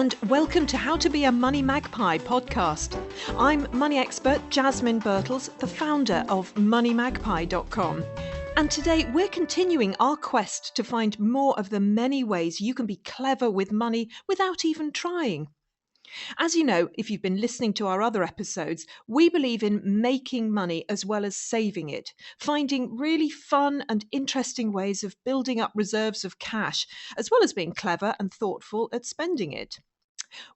and welcome to How to Be a Money Magpie podcast. I'm money expert Jasmine Birtles, the founder of moneymagpie.com. And today we're continuing our quest to find more of the many ways you can be clever with money without even trying. As you know, if you've been listening to our other episodes, we believe in making money as well as saving it, finding really fun and interesting ways of building up reserves of cash, as well as being clever and thoughtful at spending it.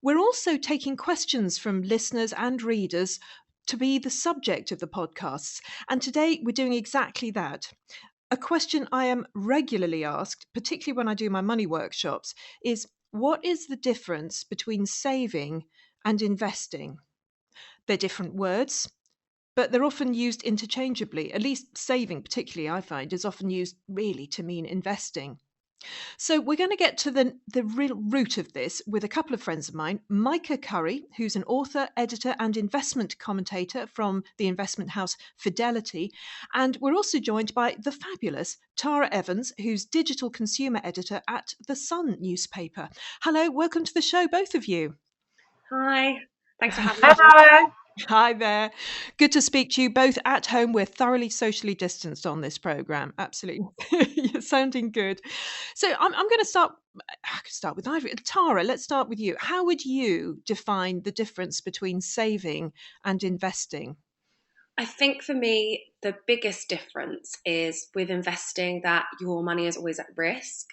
We're also taking questions from listeners and readers to be the subject of the podcasts, and today we're doing exactly that. A question I am regularly asked, particularly when I do my money workshops, is what is the difference between saving and investing? They're different words, but they're often used interchangeably. At least saving, particularly, I find, is often used really to mean investing. So we're going to get to the real root of this with a couple of friends of mine. Micah Curry, who's an author, editor, and investment commentator from the investment house Fidelity. And we're also joined by the fabulous Tara Evans, who's digital consumer editor at The Sun newspaper. Hello, welcome to the show, both of you. Hi, thanks for having me. Hello. Hi there. Good to speak to you both at home. We're thoroughly socially distanced on this program. Absolutely. You're sounding good. So I'm going to start. I could start with Ivory. Tara, let's start with you. How would you define the difference between saving and investing? I think for me, the biggest difference is with investing that your money is always at risk.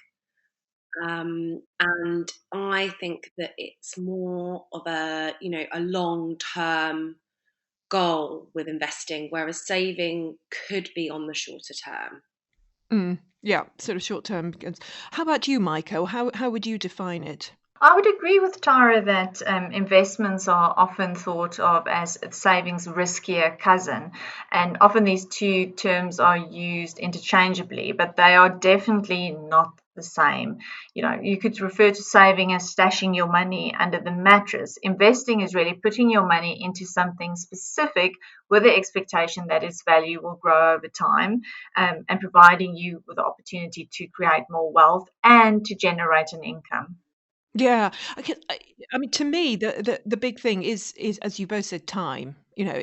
And I think that it's more of a long-term goal with investing, whereas saving could be on the shorter term. Yeah, sort of short term. How about you, Michael? How would you define it? I would agree with Tara that investments are often thought of as savings' riskier cousin, and often these two terms are used interchangeably, but they are definitely not the same. You know, you could refer to saving as stashing your money under the mattress. Investing is really putting your money into something specific with the expectation that its value will grow over time, and providing you with the opportunity to create more wealth and to generate an income. Yeah, I mean, to me, the big thing is as you both said, time. You know,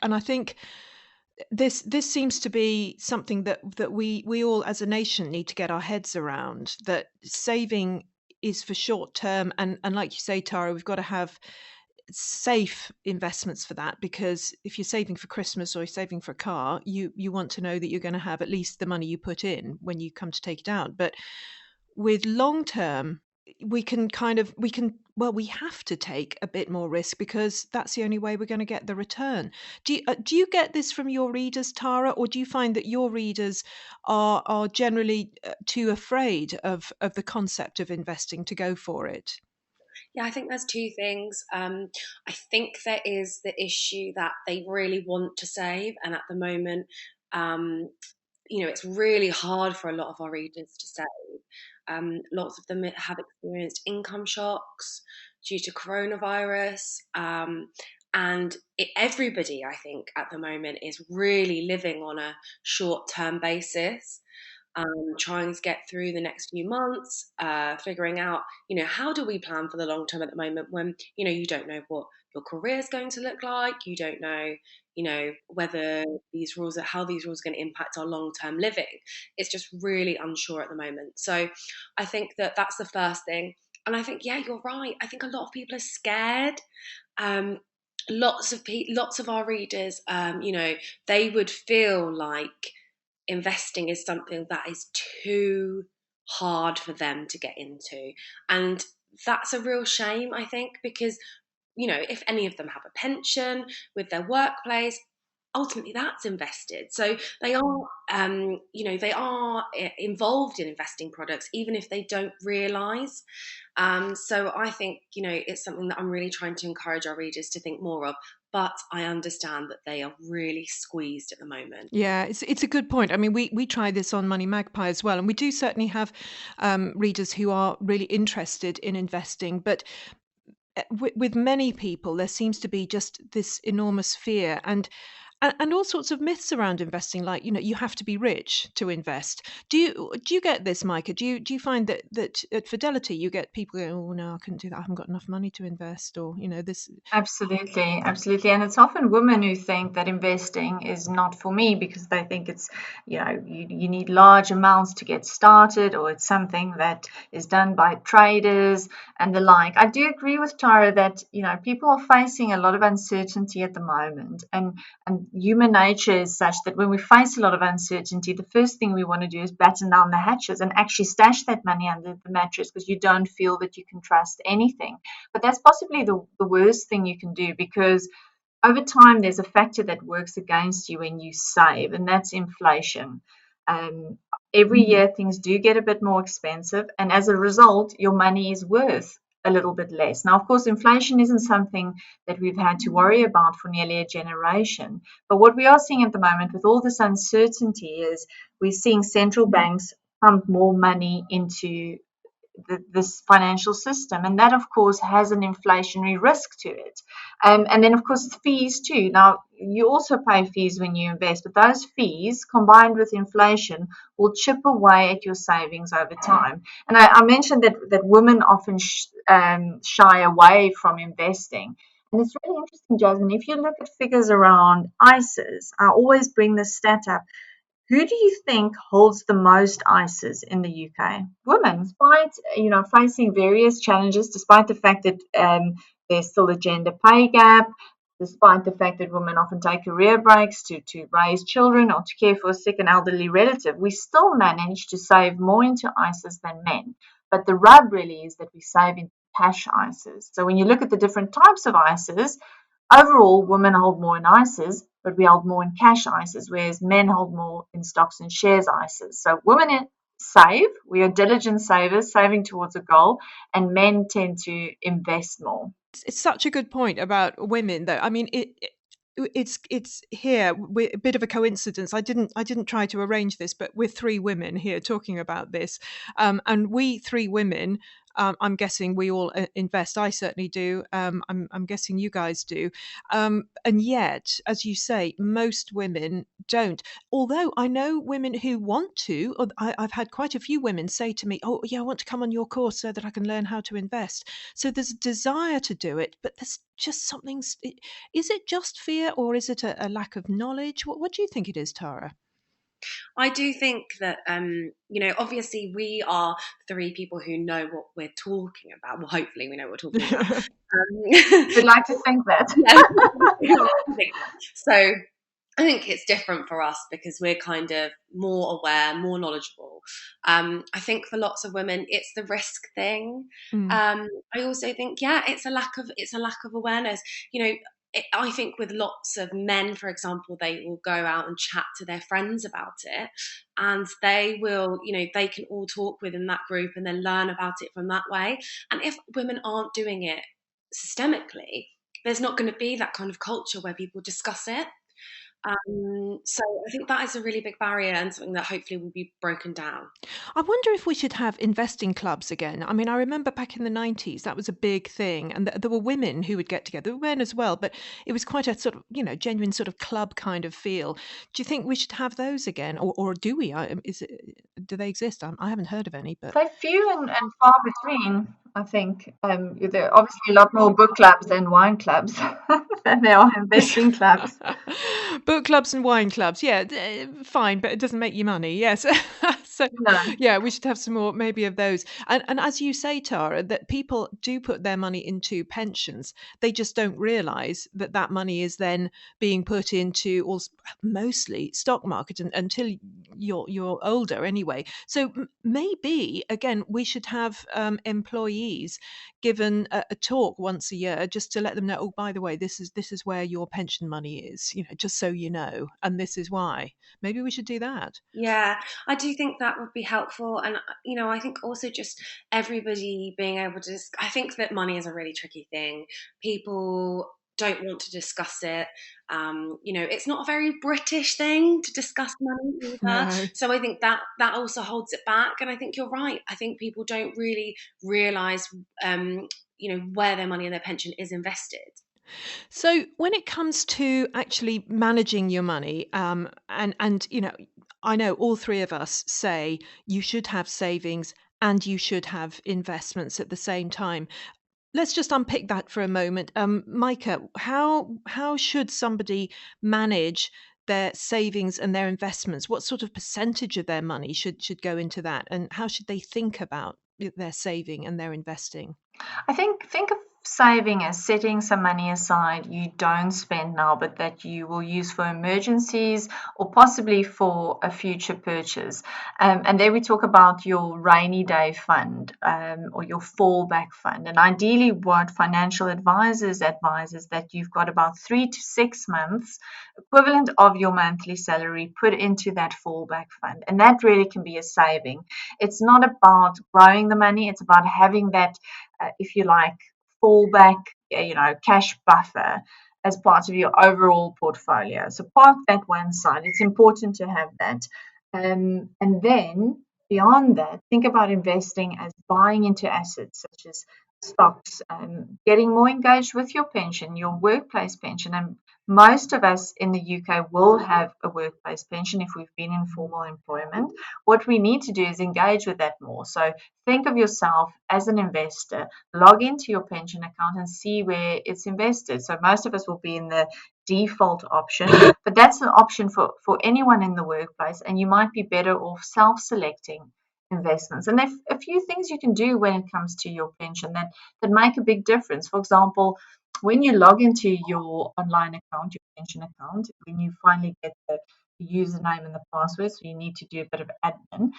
and I think this seems to be something that we all as a nation need to get our heads around. That saving is for short term, and like you say, Tara, we've got to have safe investments for that, because if you're saving for Christmas or you're saving for a car, you want to know that you're going to have at least the money you put in when you come to take it out. But with long term, we have to take a bit more risk, because that's the only way we're going to get the return. Do you get this from your readers, Tara, or do you find that your readers are generally too afraid of the concept of investing to go for it? Yeah, I think there's two things. I think there is the issue that they really want to save, and at the moment, um, it's really hard for a lot of our readers to save. Lots of them have experienced income shocks due to coronavirus. And everybody, I think, at the moment is really living on a short term basis, trying to get through the next few months, figuring out, how do we plan for the long term at the moment when, you don't know what your career is going to look like. You don't know, whether how these rules are going to impact our long term living. It's just really unsure at the moment. So I think that that's the first thing. And I think, yeah, you're right. I think a lot of people are scared. Um, lots of our readers, they would feel like investing is something that is too hard for them to get into. And that's a real shame, I think, because, if any of them have a pension with their workplace, ultimately that's invested. So they are, involved in investing products, even if they don't realize. So I think, it's something that I'm really trying to encourage our readers to think more of. But I understand that they are really squeezed at the moment. Yeah, it's a good point. I mean, we try this on Money Magpie as well, and we do certainly have readers who are really interested in investing. But with many people, there seems to be just this enormous fear. And And all sorts of myths around investing, like you have to be rich to invest. Do you get this, Micah? Do you find that at Fidelity you get people going, oh no, I couldn't do that, I haven't got enough money to invest, or this. Absolutely, absolutely. And it's often women who think that investing is not for me because they think it's, you need large amounts to get started, or it's something that is done by traders and the like. I do agree with Tara that, people are facing a lot of uncertainty at the moment. And human nature is such that when we face a lot of uncertainty, the first thing we want to do is batten down the hatches and actually stash that money under the mattress because you don't feel that you can trust anything. But that's possibly the worst thing you can do, because over time there's a factor that works against you when you save, and that's inflation. Um, every year things do get a bit more expensive, and as a result, your money is worth a little bit less. Now, of course, inflation isn't something that we've had to worry about for nearly a generation. But what we are seeing at the moment with all this uncertainty is we're seeing central banks pump more money into this financial system, and that of course has an inflationary risk to it. And then of course fees too. Now you also pay fees when you invest, but those fees combined with inflation will chip away at your savings over time. And I mentioned that women often shy away from investing. And it's really interesting, Jasmine, if you look at figures around ISAs, I always bring this stat up. Who do you think holds the most ISAs in the UK? Women, despite facing various challenges, despite the fact that there's still a gender pay gap, despite the fact that women often take career breaks to raise children or to care for a sick and elderly relative, we still manage to save more into ISAs than men. But the rub really is that we save in cash ISAs. So when you look at the different types of ISAs, overall, women hold more in ISAs, but we hold more in cash ISAs, whereas men hold more in stocks and shares ISAs. So women save, we are diligent savers, saving towards a goal, and men tend to invest more. It's such a good point about women, though. I mean, it's here, a bit of a coincidence. I didn't try to arrange this, but we're three women here talking about this, and we three women. I'm guessing we all invest. I certainly do. I'm guessing you guys do. And yet, as you say, most women don't. Although I know women who want to. Or I've had quite a few women say to me, "Oh, yeah, I want to come on your course so that I can learn how to invest." So there's a desire to do it, but there's just something. Is it just fear, or is it a lack of knowledge? What do you think it is, Tara? I do think that, obviously we are three people who know what we're talking about. Well, hopefully we know what we're talking about. We'd like to think that. Yeah. So I think it's different for us because we're kind of more aware, more knowledgeable. I think for lots of women, it's the risk thing. I also think, it's a lack of awareness. I think with lots of men, for example, they will go out and chat to their friends about it, and they will, they can all talk within that group and then learn about it from that way. And if women aren't doing it systemically, there's not going to be that kind of culture where people discuss it. So I think that is a really big barrier and something that hopefully will be broken down. I wonder if we should have investing clubs again. I mean, I remember back in the 90s, that was a big thing. And there were women who would get together, there were men as well, but it was quite a sort of, genuine sort of club kind of feel. Do you think we should have those again? Or do we? Do they exist? I haven't heard of any, but. They're few and far between, I think. There are obviously a lot more book clubs and wine clubs than there are investing clubs. Book clubs and wine clubs, yeah, fine, but it doesn't make you money. Yes, so No. yeah, we should have some more maybe of those. And as you say, Tara, that people do put their money into pensions. They just don't realise that that money is then being put into mostly stock market until you're older anyway. So maybe again we should have employees given a talk once a year just to let them know, oh, by the way, this is where your pension money is, just so you know, and this is why. Maybe we should do that. Yeah, I do think that would be helpful. And, I think also just everybody being able to I think that money is a really tricky thing. People don't want to discuss it. It's not a very British thing to discuss money either. No. So I think that also holds it back. And I think you're right. I think people don't really realise, where their money and their pension is invested. So when it comes to actually managing your money, and I know all three of us say you should have savings and you should have investments at the same time. Let's just unpick that for a moment. Micah, how should somebody manage their savings and their investments? What sort of percentage of their money should go into that, and how should they think about their saving and their investing? I think of saving as setting some money aside you don't spend now, but that you will use for emergencies or possibly for a future purchase. And then we talk about your rainy day fund, or your fallback fund. And ideally, what financial advisors advise is that you've got about 3 to 6 months equivalent of your monthly salary put into that fallback fund. And that really can be a saving. It's not about growing the money, it's about having that, if you like, fallback, cash buffer as part of your overall portfolio. So park that one side. It's important to have that. And then beyond that, think about investing as buying into assets such as stocks, getting more engaged with your pension, your workplace pension. And most of us in the UK will have a workplace pension if we've been in formal employment. What we need to do is engage with that more. So think of yourself as an investor, log into your pension account and see where it's invested. So most of us will be in the default option, but that's an option for anyone in the workplace, and you might be better off self-selecting investments. And there's a few things you can do when it comes to your pension that make a big difference. For example, when you log into your online account, your pension account, when you finally get the username and the password, so you need to do a bit of admin,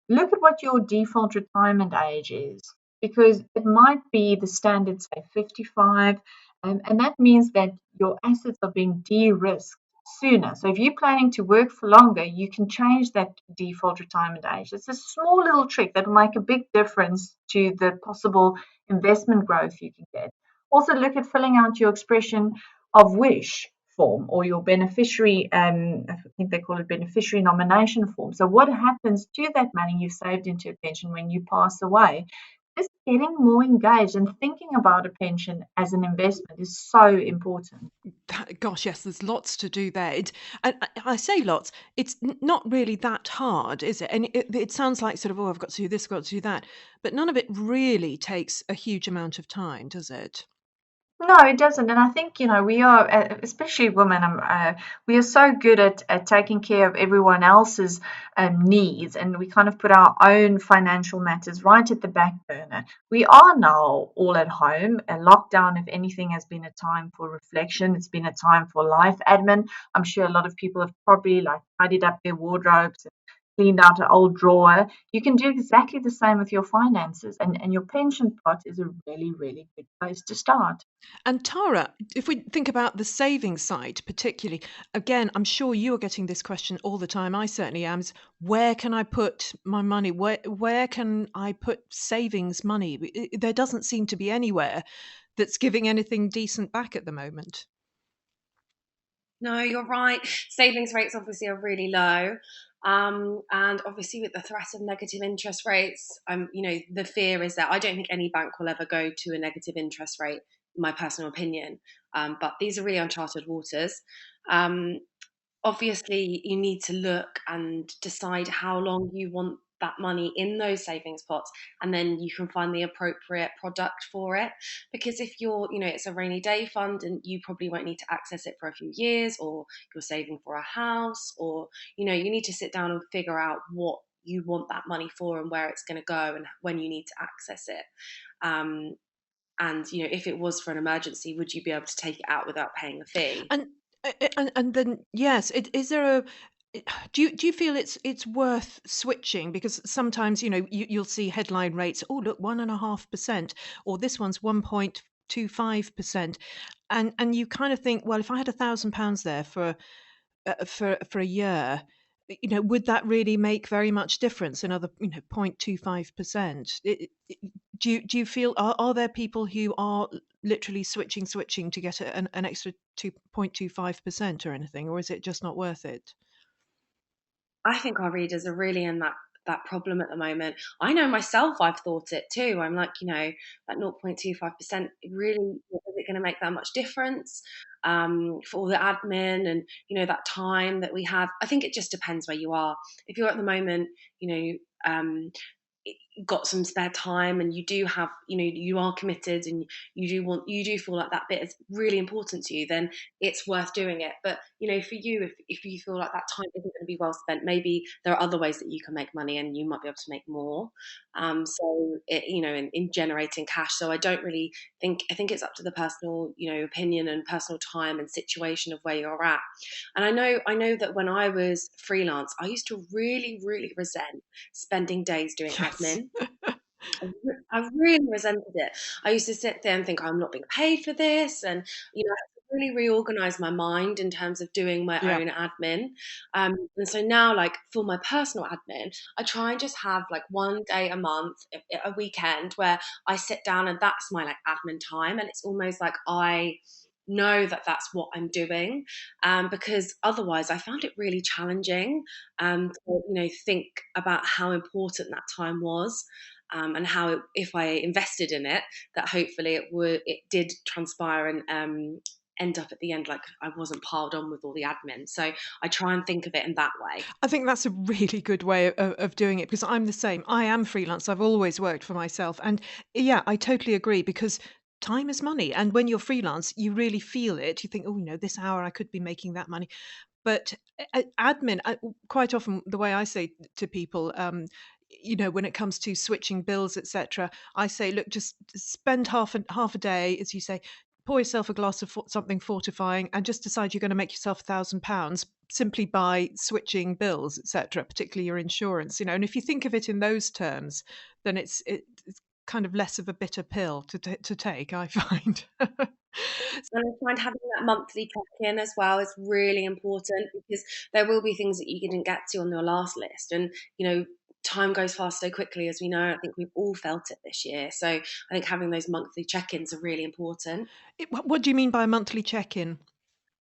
look at what your default retirement age is, because it might be the standard, say 55, and that means that your assets are being de-risked sooner. So if you're planning to work for longer, you can change that default retirement age. It's a small little trick that will make a big difference to the possible investment growth you can get. Also, look at filling out your expression of wish form, or your beneficiary, I think they call it beneficiary nomination form. So what happens to that money you've saved into a pension when you pass away? Just getting more engaged and thinking about a pension as an investment is so important. Gosh, yes, there's lots to do there. And I say lots. It's not really that hard, is it? And it sounds like sort of, oh, I've got to do this, I've got to do that, but none of it really takes a huge amount of time, does it? No, it doesn't. And I think, we are, especially women, we are so good at taking care of everyone else's needs, and we kind of put our own financial matters right at the back burner. We are now all at home. And lockdown, if anything, has been a time for reflection. It's been a time for life admin. I'm sure a lot of people have probably like tidied up their wardrobes, cleaned out an old drawer. You can do exactly the same with your finances, and your pension pot is a really, really good place to start. And Tara, if we think about the savings side particularly, again, I'm sure you are getting this question all the time. I certainly am. Is where can I put my money? Where can I put savings money? There doesn't seem to be anywhere that's giving anything decent back at the moment. No, you're right. Savings rates obviously are really low. And obviously with the threat of negative interest rates, the fear is that I don't think any bank will ever go to a negative interest rate, in my personal opinion. But these are really uncharted waters. Um, Obviously you need to look and decide how long you want that money in those savings pots, and then you can find the appropriate product for it. Because if it's a rainy day fund and you probably won't need to access it for a few years, or you're saving for a house, or you need to sit down and figure out what you want that money for and where it's going to go and when you need to access it. And if it was for an emergency, would you be able to take it out without paying a fee? And and then yes, is there a do you feel it's worth switching? Because sometimes you'll see headline rates. Oh, look, 1.5%, or this one's 1.25%, and you kind of think, well, if I had £1,000 there for a year, would that really make very much difference? Another 0.25%. Do you feel are there people who are literally switching to get an extra 2.25% or anything, or is it just not worth it? I think our readers are really in that problem at the moment. I know myself, I've thought it too. I'm like, that 0.25% really, does it it going to make that much difference for all the admin and, that time that we have? I think it just depends where you are. If you're at the moment, got some spare time and you do have, you are committed and you do feel like that bit is really important to you, then it's worth doing it. But for you, if you feel like that time isn't going to be well spent, maybe there are other ways that you can make money and you might be able to make more. So it, in generating cash. So I don't really I think it's up to the personal, opinion and personal time and situation of where you're at. And I know that when I was freelance, I used to really, really resent spending days doing admin. I really resented it. I used to sit there and think, I'm not being paid for this. And, I had to really reorganize my mind in terms of doing my own admin. And so now, like, for my personal admin, I try and just have like one day a month, a weekend, where I sit down and that's my like admin time. And it's almost like I know that that's what I'm doing, because otherwise I found it really challenging to think about how important that time was, and how if I invested in it, that hopefully it did transpire and end up at the end like I wasn't piled on with all the admin. So I try and think of it in that way. I think that's a really good way of doing it, because I'm the same. I am freelance. I've always worked for myself. And yeah, I totally agree, because time is money. And when you're freelance, you really feel it. You think, oh, this hour I could be making that money. But admin, quite often the way I say to people, when it comes to switching bills, etc., I say, look, just spend half a day, as you say, pour yourself a glass of something fortifying, and just decide you're going to make yourself £1,000 simply by switching bills, etc., particularly your insurance. And if you think of it in those terms, then it's kind of less of a bitter pill to take, I find. And I find having that monthly check-in as well is really important, because there will be things that you didn't get to on your last list. And, time goes fast so quickly, as we know. I think we've all felt it this year. So I think having those monthly check-ins are really important. What do you mean by a monthly check-in?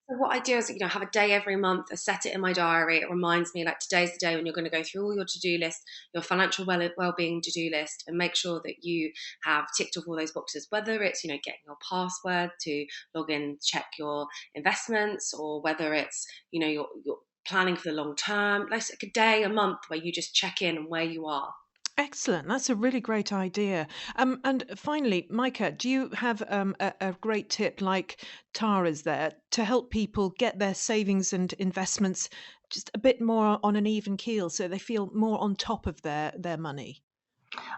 So what I do is, have a day every month. I set it in my diary. It reminds me, like, today's the day when you're going to go through all your to-do list, your financial well-being to-do list, and make sure that you have ticked off all those boxes, whether it's, getting your password to log in, check your investments, or whether it's, you're planning for the long term. Like a day, a month where you just check in on where you are. Excellent. That's a really great idea. And finally, Micah, do you have a great tip like Tara's there to help people get their savings and investments just a bit more on an even keel, so they feel more on top of their money?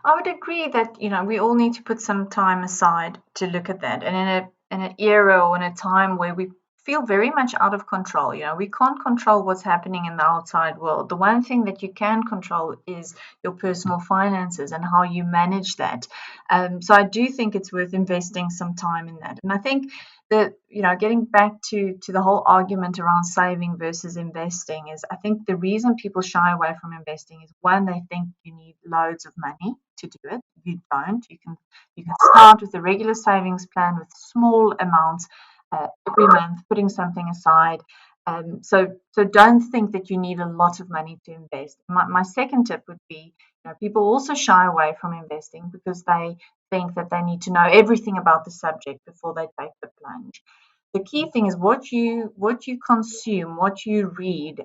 I would agree that we all need to put some time aside to look at that. And in an era or in a time where we feel very much out of control, we can't control what's happening in the outside world. The one thing that you can control is your personal finances and how you manage that. So I do think it's worth investing some time in that. And I think that getting back to the whole argument around saving versus investing is, I think the reason people shy away from investing is, one, they think you need loads of money to do it. You don't. You can start with a regular savings plan with small amounts every month, putting something aside. So don't think that you need a lot of money to invest. My second tip would be, people also shy away from investing because they think that they need to know everything about the subject before they take the plunge. The key thing is what you consume, what you read,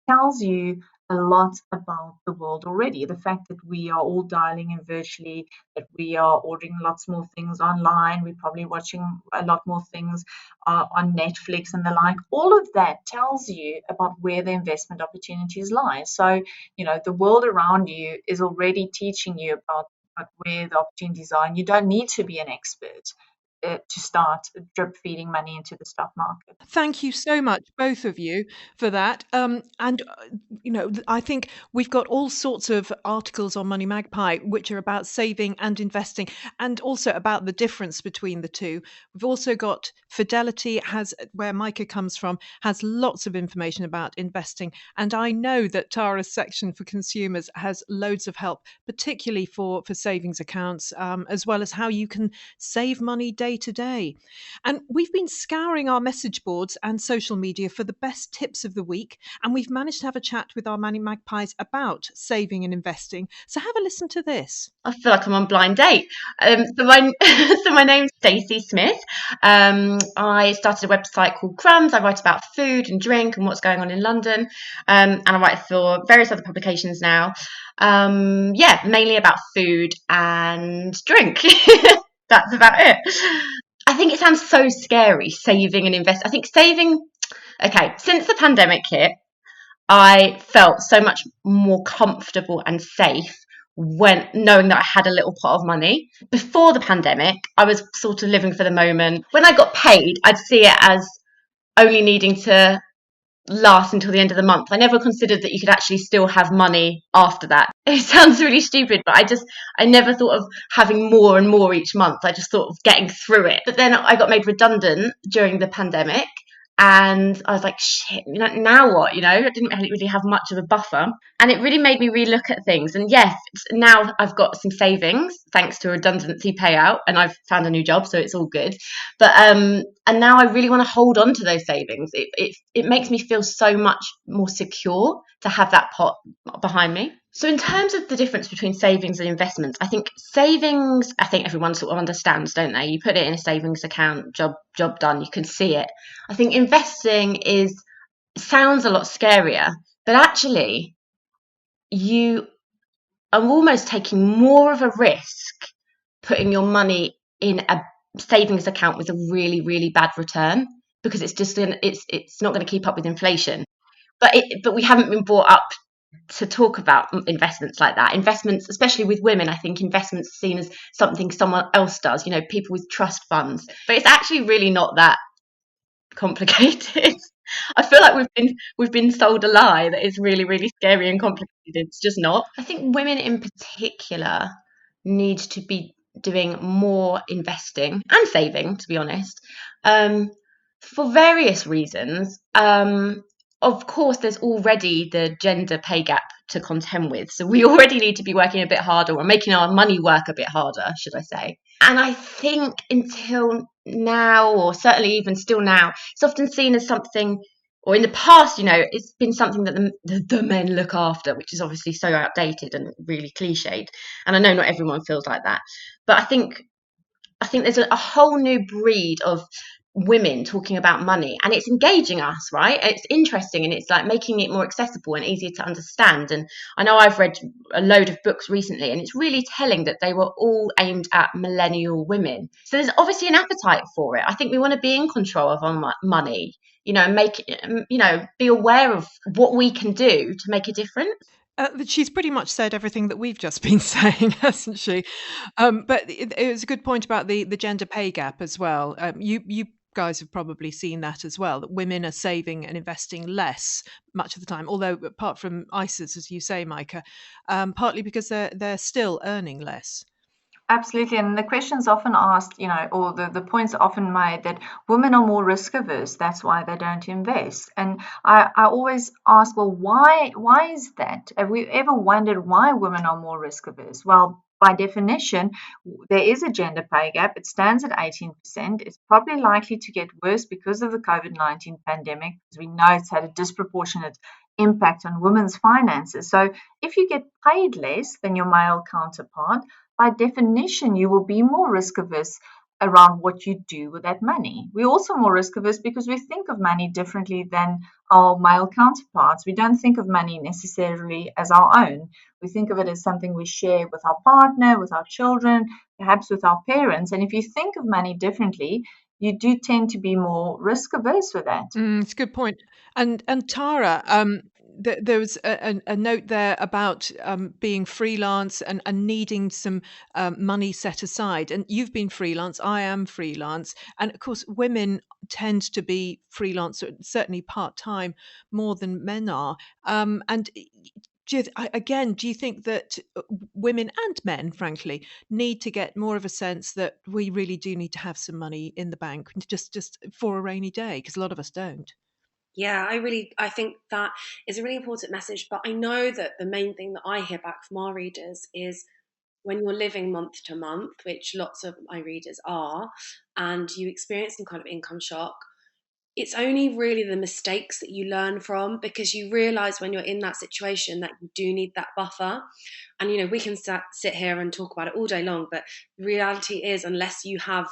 tells you a lot about the world already. The fact that we are all dialing in virtually, that we are ordering lots more things online, we're probably watching a lot more things on Netflix and the like. All of that tells you about where the investment opportunities lie. So, the world around you is already teaching you about where the opportunities are, and you don't need to be an expert to start drip feeding money into the stock market. Thank you so much, both of you, for that. I think we've got all sorts of articles on Money Magpie which are about saving and investing, and also about the difference between the two. We've also got Fidelity, where Micah comes from, has lots of information about investing. And I know that Tara's section for consumers has loads of help, particularly for savings accounts, as well as how you can save money day day to day. And we've been scouring our message boards and social media for the best tips of the week, and we've managed to have a chat with our Money Magpies about saving and investing. So have a listen to this. I feel like I'm on blind date. So my name's Stacey Smith. I started a website called Crumbs. I write about food and drink and what's going on in London. And I write for various other publications now. Mainly about food and drink. That's about it. I think it sounds so scary, saving and invest. I think since the pandemic hit, I felt so much more comfortable and safe when knowing that I had a little pot of money. Before the pandemic, I was sort of living for the moment. When I got paid, I'd see it as only needing to last until the end of the month. I never considered that you could actually still have money after that. It sounds really stupid, but I never thought of having more and more each month. I just thought of getting through it. But then I got made redundant during the pandemic. And I was like, shit, now what? I didn't really have much of a buffer. And it really made me relook at things. And yes, now I've got some savings thanks to a redundancy payout, and I've found a new job, so it's all good. But and now I really want to hold on to those savings. It makes me feel so much more secure to have that pot behind me. So in terms of the difference between savings and investments, I think everyone sort of understands, don't they? You put it in a savings account, job done, you can see it. I think investing sounds a lot scarier, but actually you are almost taking more of a risk putting your money in a savings account with a really, really bad return, because it's not going to keep up with inflation. But we haven't been brought up to talk about investments like that. Investments, especially with women, I think investments are seen as something someone else does, people with trust funds. But it's actually really not that complicated. I feel like we've been sold a lie that it's really, really scary and complicated. It's just not. I think women in particular need to be doing more investing and saving, to be honest, for various reasons. Of course, there's already the gender pay gap to contend with. So we already need to be working a bit harder, or making our money work a bit harder, should I say. And I think until now, or certainly even still now, it's often seen as something, or in the past, it's been something that the men look after, which is obviously so outdated and really cliched. And I know not everyone feels like that. But I think there's a whole new breed of women talking about money, and it's engaging us, right? It's interesting, and it's like making it more accessible and easier to understand. And I know I've read a load of books recently, and it's really telling that they were all aimed at millennial women. So there's obviously an appetite for it. I think we want to be in control of our money, and be aware of what we can do to make a difference. She's pretty much said everything that we've just been saying, hasn't she? But it was a good point about the gender pay gap as well. You guys have probably seen that as well, that women are saving and investing less much of the time, although apart from ISAs, as you say, Micah, partly because they're still earning less. Absolutely. And the question's often asked, or the points are often made that women are more risk averse. That's why they don't invest. And I always ask, well, why is that? Have we ever wondered why women are more risk averse? Well, by definition, there is a gender pay gap. It stands at 18%. It's probably likely to get worse because of the COVID-19 pandemic, because we know it's had a disproportionate impact on women's finances. So if you get paid less than your male counterpart, by definition, you will be more risk averse around what you do with that money. We're also more risk averse because we think of money differently than our male counterparts. We don't think of money necessarily as our own. We think of it as something we share with our partner, with our children, perhaps with our parents. And if you think of money differently, you do tend to be more risk averse with that. It's a good point. And Tara, there was a note there about being freelance and needing some money set aside. And you've been freelance, I am freelance. And of course, women tend to be freelance, certainly part-time, more than men are. And do you think that women and men, frankly, need to get more of a sense that we really do need to have some money in the bank just for a rainy day? Because a lot of us don't. Yeah, I think that is a really important message. But I know that the main thing that I hear back from our readers is when you're living month to month, which lots of my readers are, and you experience some kind of income shock, it's only really the mistakes that you learn from, because you realize when you're in that situation that you do need that buffer. And, you know, we can sit here and talk about it all day long, but the reality is, unless you have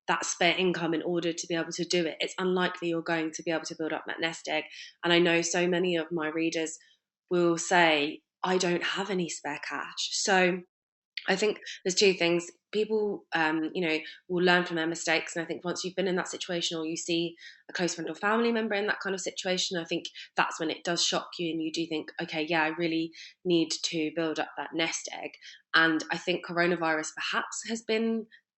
that spare income in order to be able to do it, it's unlikely you're going to be able to build up that nest egg. And I know so many of my readers will say, I don't have any spare cash. So I think there's two things. People, will learn from their mistakes. And I think once you've been in that situation, or you see a close friend or family member in that kind of situation, I think that's when it does shock you and you do think, okay, yeah, I really need to build up that nest egg. And I think coronavirus perhaps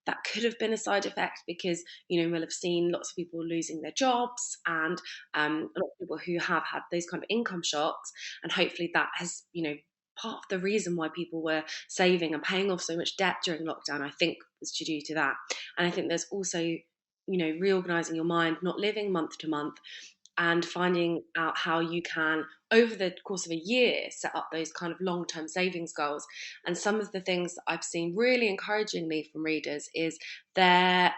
that could have been a side effect, because, we'll have seen lots of people losing their jobs, and a lot of people who have had those kind of income shocks. And hopefully that has, part of the reason why people were saving and paying off so much debt during lockdown, I think, was due to that. And I think there's also, reorganizing your mind, not living month to month, and finding out how you can, over the course of a year, set up those kind of long-term savings goals. And some of the things that I've seen really encouragingly from readers is their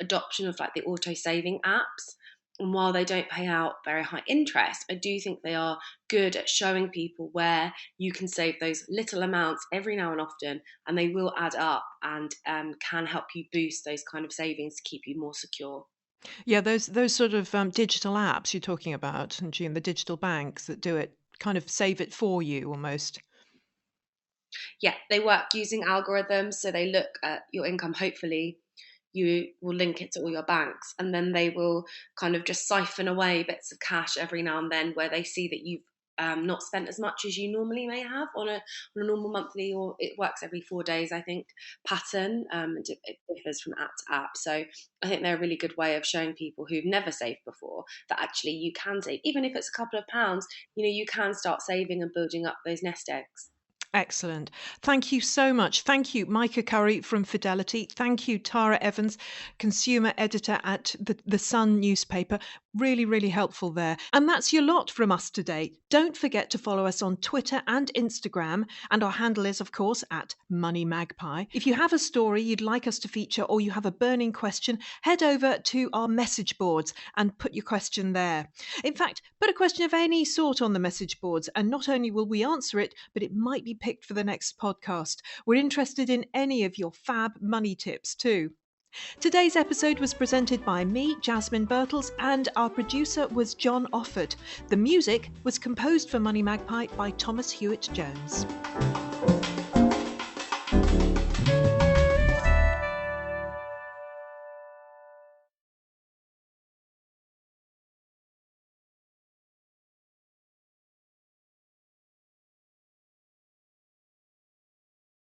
adoption of like the auto saving apps. And while they don't pay out very high interest, I do think they are good at showing people where you can save those little amounts every now and often, and they will add up and can help you boost those kind of savings to keep you more secure. Yeah, those sort of digital apps you're talking about, and the digital banks that do it, kind of save it for you almost. Yeah, they work using algorithms, so they look at your income. Hopefully, you will link it to all your banks, and then they will kind of just siphon away bits of cash every now and then where they see that you've not spent as much as you normally may have on a normal monthly, or it works every 4 days, I think, pattern. It differs from app to app. So I think they're a really good way of showing people who've never saved before that actually you can save. Even if it's a couple of pounds, you can start saving and building up those nest eggs. Excellent. Thank you so much. Thank you, Micah Curry from Fidelity. Thank you, Tara Evans, consumer editor at the Sun newspaper. Really, really helpful there. And that's your lot from us today. Don't forget to follow us on Twitter and Instagram. And our handle is, of course, at Money Magpie. If you have a story you'd like us to feature, or you have a burning question, head over to our message boards and put your question there. In fact, put a question of any sort on the message boards, and not only will we answer it, but it might be picked for the next podcast. We're interested in any of your fab money tips too. Today's episode was presented by me, Jasmine Birtles, and our producer was John Offord. The music was composed for Money Magpie by Thomas Hewitt Jones.